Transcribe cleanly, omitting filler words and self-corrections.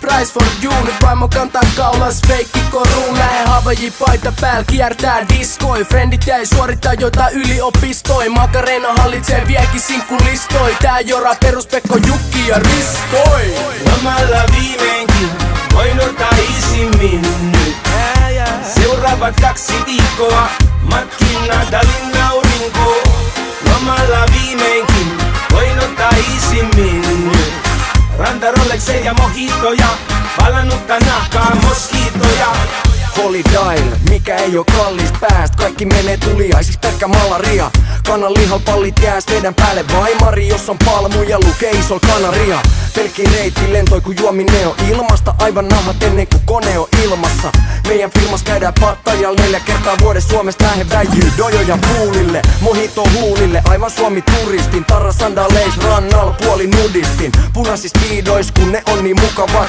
price for you. Nyt vaimo kantaa kaulas feikki koruun. Lähe Havaji paita pääl kiertää diskoi. Frendit jäi suorittaa jota yliopistoi. Makarena hallitsee viekin sinkkulistoi. Tää jora peruspekko Jukki ja Riskoi. Lomalla viimeinkin voin ottaa isimmin nyt. Seuraavat 2 viikkoa matkin Natalin aurinko. Lomalla viimeinkin voin ottaa isimmin nyt. Ranta Rolexeja ja mojitoja, palannutta nahkaa moskiitoja. Holy Dial, mikä ei oo kallis pääst. Kaikki menee tuliaisiksi, pelkkä malaria. Kanan lihapallit jääs vedän päälle vaimari. Jos on palmu ja lukee isol kanaria. Pelkki reitti lentoi ku juominen on ilmasta. Aivan nahat ennen ku kone on ilmassa. Meidän firmas käydään Pattajalla 4 kertaa vuodessa. Suomesta lähe väijyy dojoja puulille. Mojito huulille, aivan Suomi turistin. Tarra sandaleis rannal puoli nudistin. Punasis piidois kun ne on niin mukavat.